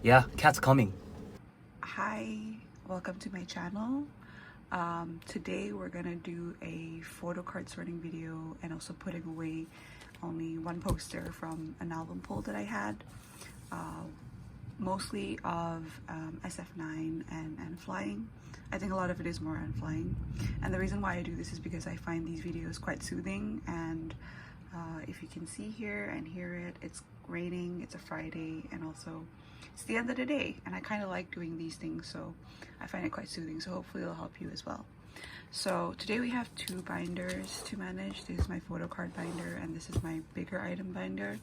Yeah, cat's coming. Hi, welcome to my channel. Today we're gonna do a photo card sorting video and also putting away only one poster from an album pull that I had, mostly of SF9 and N.Flying. I think a lot of it is more N.Flying, and the reason why I do this is because I find these videos quite soothing. And if you can see here and hear it, it's raining, it's a Friday, and also it's the end of the day, and I kind of like doing these things, so I find it quite soothing, so hopefully it'll help you as well. So today we have two binders to manage. This is my photo card binder and this is my bigger item binder.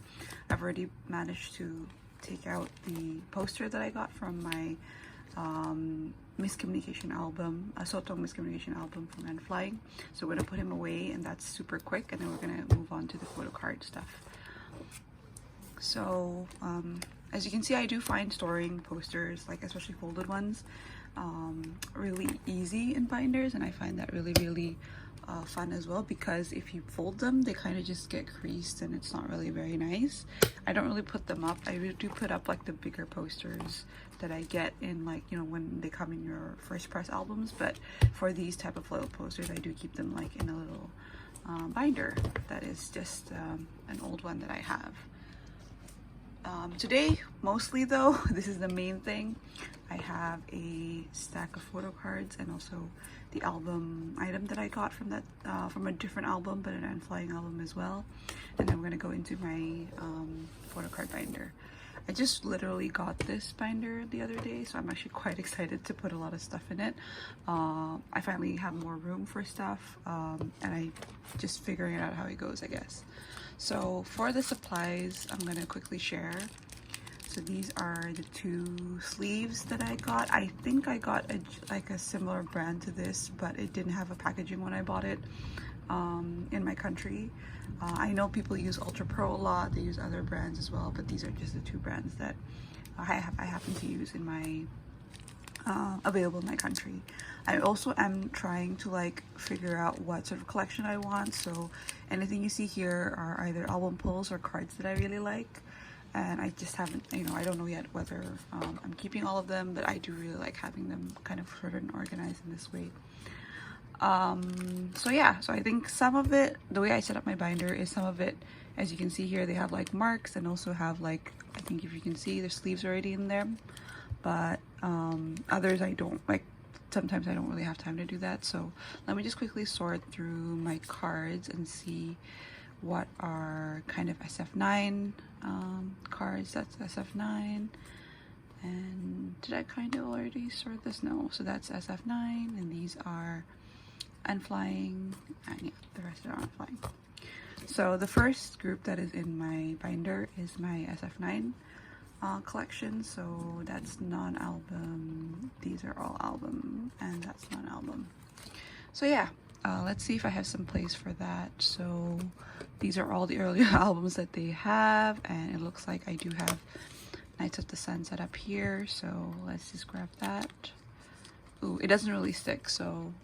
I've already managed to take out the poster that I got from my miscommunication album, a Sotong miscommunication album from N.Flying. So we're gonna put him away, and that's super quick, and then we're gonna move on to the photo card stuff. So as you can see, I do find storing posters, like especially folded ones, really easy in binders, and I find that really fun as well, because if you fold them, they kind of just get creased and it's not really very nice. I don't really put them up. I really do put up like the bigger posters that I get in, like, you know, when they come in your first press albums, but for these type of little posters, I do keep them like in a little binder that is just an old one that I have. Today, mostly though, this is the main thing. I have a stack of photo cards and also the album item that I got from that from a different album, but an N.Flying album as well. And then we're gonna go into my photo card binder. I just literally got this binder the other day, so I'm actually quite excited to put a lot of stuff in it. I finally have more room for stuff, and I just figuring out how it goes, I guess. So for the supplies, I'm gonna quickly share. So these are the two sleeves that I got. I think I got like a similar brand to this, but it didn't have a packaging when I bought it in my country. I know people use Ultra Pro a lot. They use other brands as well, but these are just the two brands that I happen to use in my available in my country. I also am trying to like figure out what sort of collection I want, so anything you see here are either album pulls or cards that I really like, and I just haven't, you know, I don't know yet whether I'm keeping all of them, but I do really like having them kind of sorted and organized in this way. So yeah, so I think some of it, the way I set up my binder is some of it, as you can see here, they have like marks and also have like, I think if you can see, there's sleeves already in there, but others I don't, like sometimes I don't really have time to do that. So let me just quickly sort through my cards and see what are kind of SF9 cards. That's SF9, and did I kind of already sort this? No, so that's SF9, and these are N.Flying, and yeah, the rest are N.Flying. So the first group that is in my binder is my SF9 collection, so that's non-album, these are all album, and that's non-album. So yeah, let's see if I have some place for that. So these are all the earlier albums that they have, and it looks like I do have Nights of the Sun set up here, so let's just grab that. Ooh, it doesn't really stick, so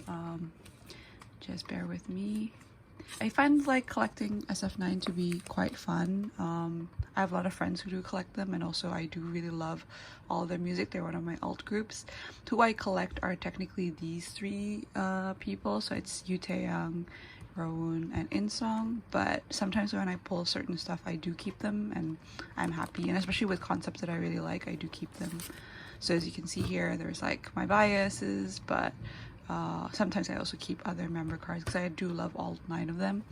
just bear with me. I find like collecting SF9 to be quite fun. I have a lot of friends who do collect them, and also I do really love all their music. They're one of my alt groups. Who I collect are technically these three people, so it's Yu Taeyang, Rowoon, and Insong, but sometimes when I pull certain stuff I do keep them, and I'm happy, and especially with concepts that I really like, I do keep them. So as you can see here, there's like my biases, but sometimes I also keep other member cards because I do love all 9 of them.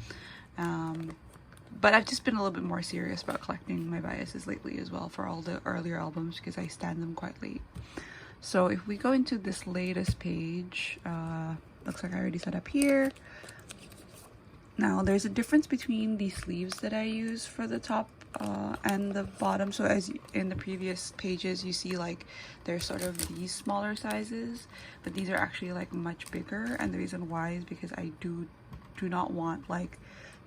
But I've just been a little bit more serious about collecting my biases lately as well for all the earlier albums, because I stand them quite late. So if we go into this latest page, looks like I already set up here. Now there's a difference between the sleeves that I use for the top and the bottom. So as in the previous pages, you see like there's sort of these smaller sizes, but these are actually like much bigger, and the reason why is because I do not want like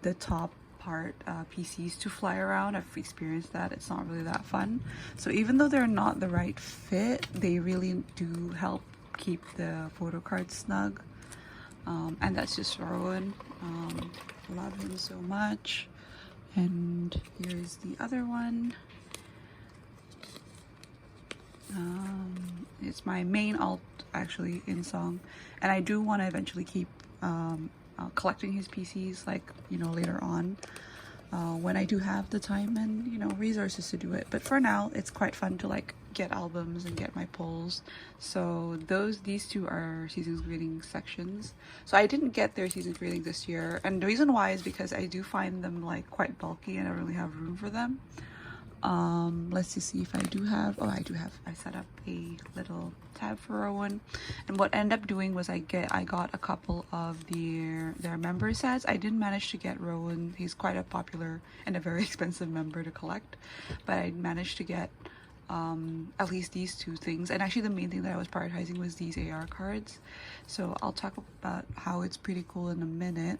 the top part PCs to fly around. I've experienced that. It's not really that fun. So even though they're not the right fit, they really do help keep the photo card snug. And that's just Rowan. Love him so much. And here's the other one. It's my main alt actually in Song, and I do want to eventually keep collecting his PCs, like, you know, later on when I do have the time and, you know, resources to do it. But for now, it's quite fun to like get albums and get my pulls. So these two are season's greetings sections. So I didn't get their season's greetings this year, and the reason why is because I do find them like quite bulky and I don't really have room for them. Let's just see if I do have, oh, I do have, I set up a little tab for Rowan, and what I ended up doing was I got a couple of their member sets. I didn't manage to get Rowan. He's quite a popular and a very expensive member to collect, but I managed to get at least these two things. And actually the main thing that I was prioritizing was these AR cards, so I'll talk about how it's pretty cool in a minute.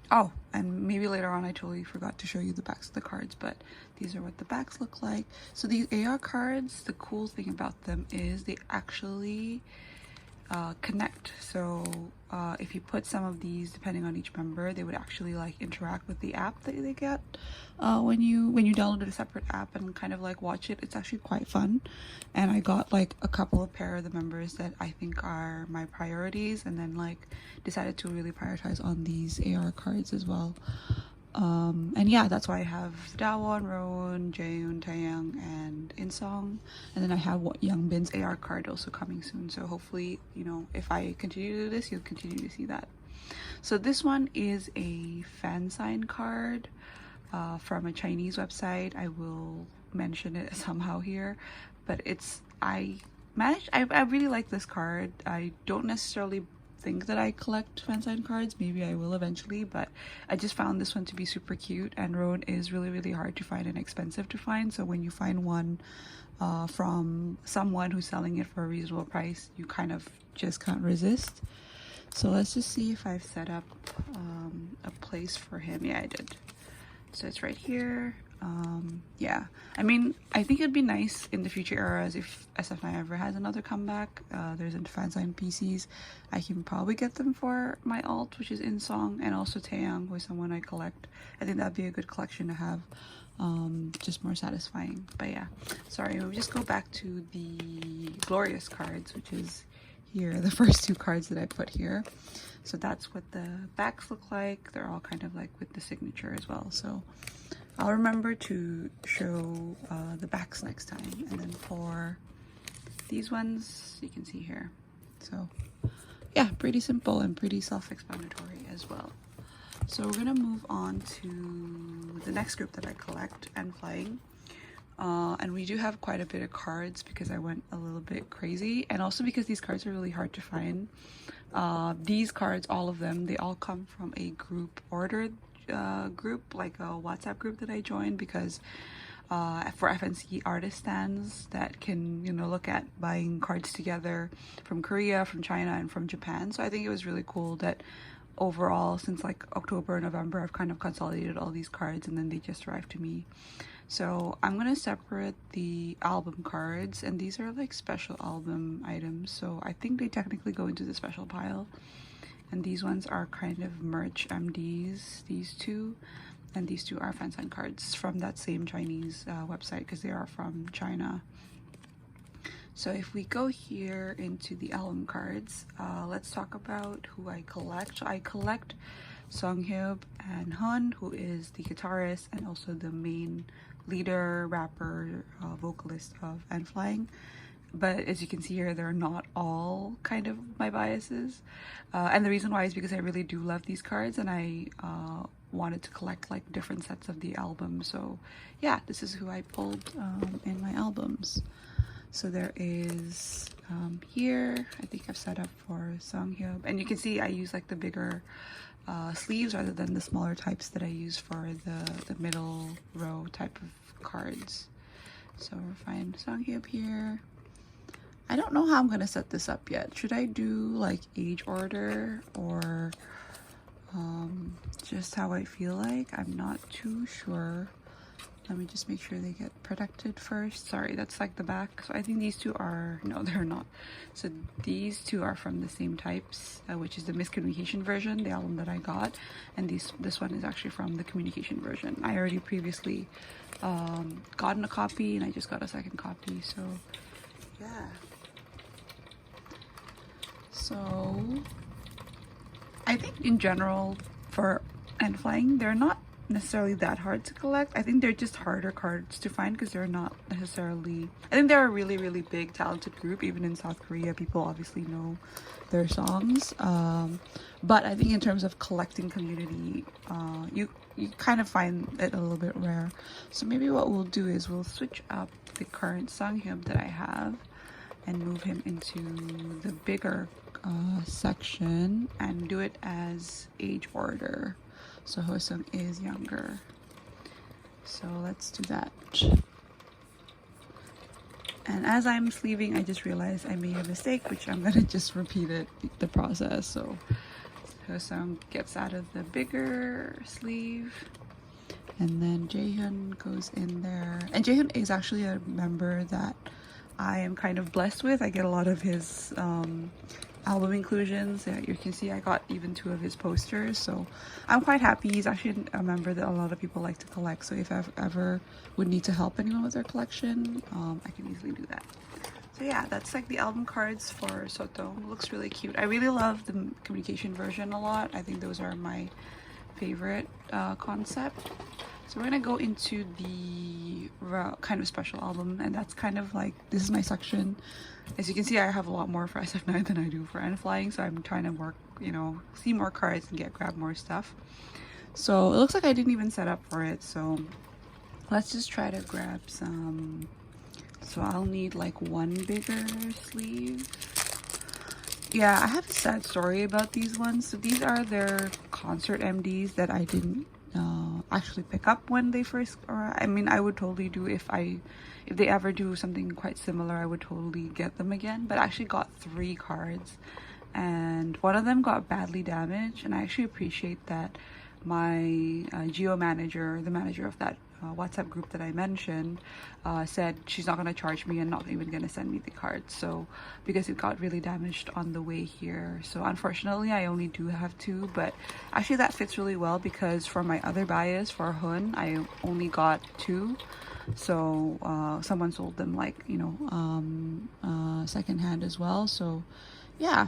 Oh, and maybe later on I totally forgot to show you the backs of the cards, but these are what the backs look like. So these AR cards, the cool thing about them is they actually connect. So if you put some of these, depending on each member, they would actually like interact with the app that they get when you download a separate app and kind of like watch it. It's actually quite fun. And I got like a couple of pair of the members that I think are my priorities, and then like decided to really prioritize on these AR cards as well. And yeah, that's why I have Dawon, Rowan, Jaeyoon, Taeyang, and Insong, and then I have Young Bin's AR card also coming soon. So hopefully, you know, if I continue to do this, you'll continue to see that. So this one is a fan sign card from a Chinese website. I will mention it somehow here, but I really like this card. I don't necessarily think that I collect fan sign cards. Maybe I will eventually, but I just found this one to be super cute, and Rowan is really hard to find and expensive to find. So when you find one from someone who's selling it for a reasonable price, you kind of just can't resist. So let's just see if I've set up a place for him. Yeah, I did. So it's right here. Yeah, I mean, I think it'd be nice in the future eras if SF9 ever has another comeback. There's fan sign PCs. I can probably get them for my alt, which is In Song, and also Taeyang, who is someone I collect. I think that'd be a good collection to have, just more satisfying. But yeah, sorry, we'll just go back to the glorious cards, which is here, the first two cards that I put here. So that's what the backs look like. They're all kind of like with the signature as well. So I'll remember to show the backs next time. And then for these ones, you can see here. So yeah, pretty simple and pretty self-explanatory as well. So we're gonna move on to the next group that I collect, N.Flying. And we do have quite a bit of cards because I went a little bit crazy, and also because these cards are really hard to find. These cards, all of them, they all come from a group ordered group, like a WhatsApp group that I joined, because for FNC artist stands that can, you know, look at buying cards together from Korea, from China, and from Japan. So I think it was really cool that overall, since like October, November, I've kind of consolidated all these cards and then they just arrived to me. So I'm gonna separate the album cards, and these are like special album items, so I think they technically go into the special pile. And these ones are kind of merch MDs, these two, and these two are fan sign cards from that same Chinese website, because they are from China. So if we go here into the album cards, let's talk about who I collect. So I collect Songhyuk and Hun, who is the guitarist and also the main leader, rapper, vocalist of N.Flying. But as you can see here, they're not all kind of my biases. And the reason why is because I really do love these cards, and I wanted to collect like different sets of the album. So yeah, this is who I pulled in my albums. So there is here, I think I've set up for Songhyuk, and you can see I use like the bigger sleeves rather than the smaller types that I use for the middle row type of cards. So we'll find Songhyuk here. I don't know how I'm gonna set this up yet. Should I do like age order or just how I feel like? I'm not too sure. Let me just make sure they get protected first. Sorry, that's like the back. So I think these two are, no, they're not. So these two are from the same types, which is the miscommunication version, the album that I got. And this one is actually from the communication version. I already previously gotten a copy and I just got a second copy. So yeah. So I think in general for N.Flying, they're not necessarily that hard to collect. I think they're just harder cards to find because they're not necessarily, I think they're a really big talented group. Even in South Korea, people obviously know their songs, but I think in terms of collecting community, you kind of find it a little bit rare. So maybe what we'll do is we'll switch up the current Sunghyun that I have and move him into the bigger section and do it as age order. So Hosung is younger. So let's do that. And as I'm sleeving, I just realized I made a mistake, which I'm gonna just repeat the process. So Hosung gets out of the bigger sleeve, and then Jaehyun goes in there. And Jaehyun is actually a member that I am kind of blessed with. I get a lot of his album inclusions. Yeah, you can see I got even 2 of his posters, so I'm quite happy. He's actually a member that a lot of people like to collect, so if I ever would need to help anyone with their collection, I can easily do that. So yeah, that's like the album cards for Soto. It looks really cute. I really love the communication version a lot. I think those are my favorite concept. So we're gonna go into the kind of special album, and that's kind of like, this is my section. As you can see, I have a lot more for SF9 than I do for N.Flying, so I'm trying to work, you know, see more cards and grab more stuff. So it looks like I didn't even set up for it, so let's just try to grab some. So I'll need like 1 bigger sleeve. Yeah, I have a sad story about these ones. So these are their concert MDs that I didn't actually pick up when they first, or I mean, I would totally do if they ever do something quite similar, I would totally get them again. But I actually got 3 cards, and one of them got badly damaged, and I actually appreciate that my geo manager, the manager of that WhatsApp group that I mentioned, said she's not going to charge me and not even going to send me the card. So because it got really damaged on the way here, so unfortunately I only do have 2, but actually that fits really well because for my other bias for Hun, I only got 2. So someone sold them, like, you know, secondhand as well. So yeah,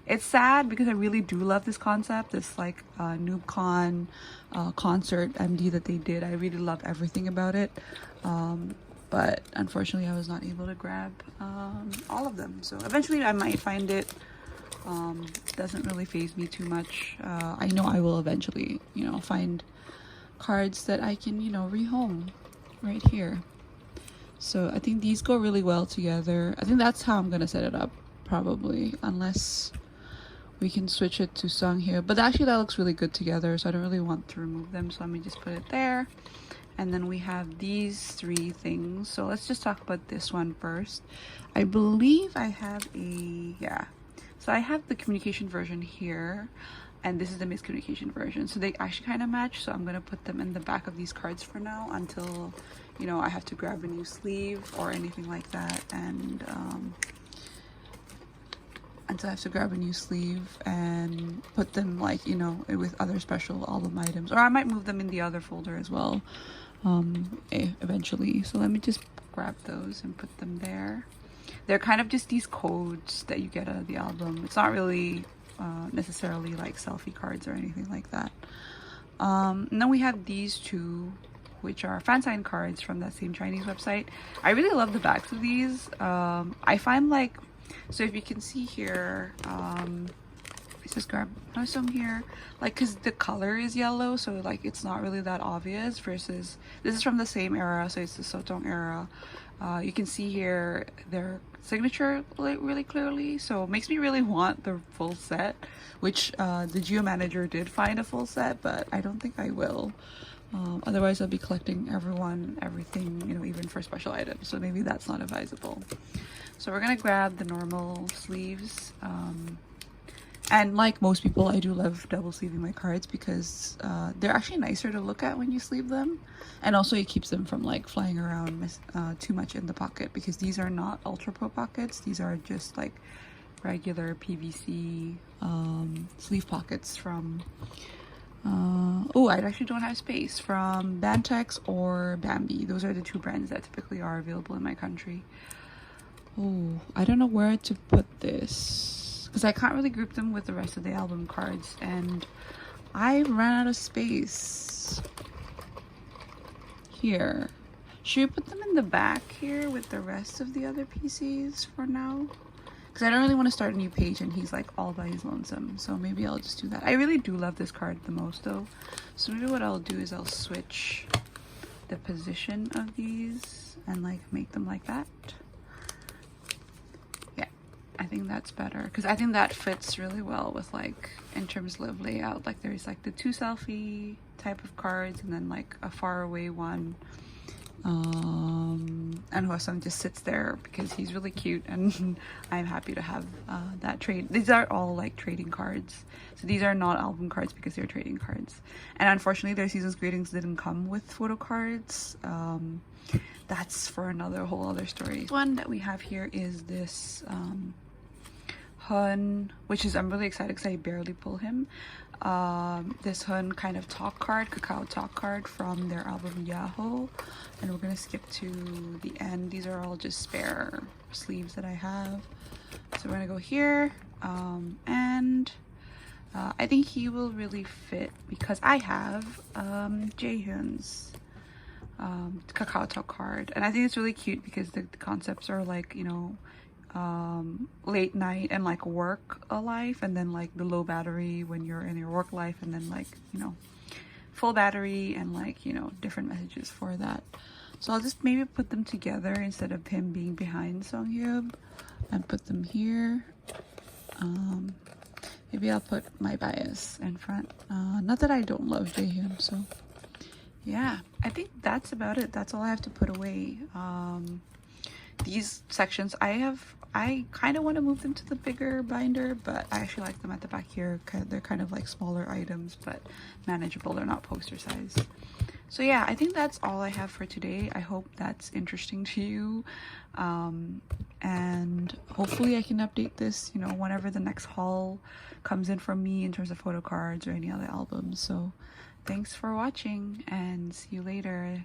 it's sad because I really do love this concept, this like NoobCon concert MD that they did. I really love everything about it, but unfortunately I was not able to grab all of them. So eventually I might find it. Doesn't really faze me too much. I know I will eventually, you know, find cards that I can, you know, rehome right here. So I think these go really well together. I think that's how I'm gonna set it up, probably, unless we can switch it to Sung here. But actually that looks really good together, so I don't really want to remove them, so let me just put it there. And then we have these 3 things. So let's just talk about this one first. I believe I have yeah, so I have the communication version here, and this is the miscommunication version, so they actually kind of match. So I'm gonna put them in the back of these cards for now until, you know, I have to grab a new sleeve or anything like that, and until I have to grab a new sleeve and put them, like, you know, with other special album items, or I might move them in the other folder as well eventually. So let me just grab those and put them there. They're kind of just these codes that you get out of the album. It's not really necessarily like selfie cards or anything like that. And then we have these 2, which are fan sign cards from that same Chinese website. I really love the backs of these. I find, like, so if you can see here, let's just grab some here, like, because the color is yellow, so like it's not really that obvious, versus this is from the same era, so it's the Sotong era. You can see here their signature really clearly, so it makes me really want the full set, which the geo manager did find a full set, but I don't think I will. Otherwise I'll be collecting everything, you know, even for special items, so maybe that's not advisable. So we're gonna grab the normal sleeves, And like most people, I do love double sleeving my cards because they're actually nicer to look at when you sleeve them, and also it keeps them from like flying around too much in the pocket, because these are not Ultra Pro pockets. These are just like regular PVC sleeve pockets from oh, I actually don't have space, from Bantex or Bambi. Those are the two brands that typically are available in my country. Oh, I don't know where to put this because I can't really group them with the rest of the album cards, and I ran out of space here. Should we put them in the back here with the rest of the other PCs for now? Because I don't really want to start a new page and he's like all by his lonesome, so maybe I'll just do that. I really do love this card the most though, so maybe what I'll do is I'll switch the position of these and like make them like that. I think that's better because I think that fits really well with like in terms of layout. Like there's like the two selfie type of cards and then like a far away one, and Hosam just sits there because he's really cute, and I'm happy to have that trade. These are all like trading cards, so these are not album cards because they're trading cards, and unfortunately their season's greetings didn't come with photo cards. That's for another whole other story. One that we have here is this Hun, which is, I'm really excited because I barely pull him. This Hun kind of talk card, cacao talk card from their album Yahoo, and we're gonna skip to the end. These are all just spare sleeves that I have, so we're gonna go here, and I think he will really fit because I have Jaehyun's cacao talk card, and I think it's really cute because the concepts are like, you know, late night and like work life, and then like the low battery when you're in your work life, and then like, you know, full battery and like, you know, different messages for that. So I'll just maybe put them together instead of him being behind Songhyub, and put them here. Maybe I'll put my bias in front. Not that I don't love Jaehyun, so yeah, I think that's about it. That's all I have to put away. These sections I kind of want to move them to the bigger binder, but I actually like them at the back here. They're kind of like smaller items, but manageable. They're not poster size. So yeah, I think that's all I have for today. I hope that's interesting to you. And hopefully I can update this, you know, whenever the next haul comes in from me in terms of photo cards or any other albums. So thanks for watching and see you later.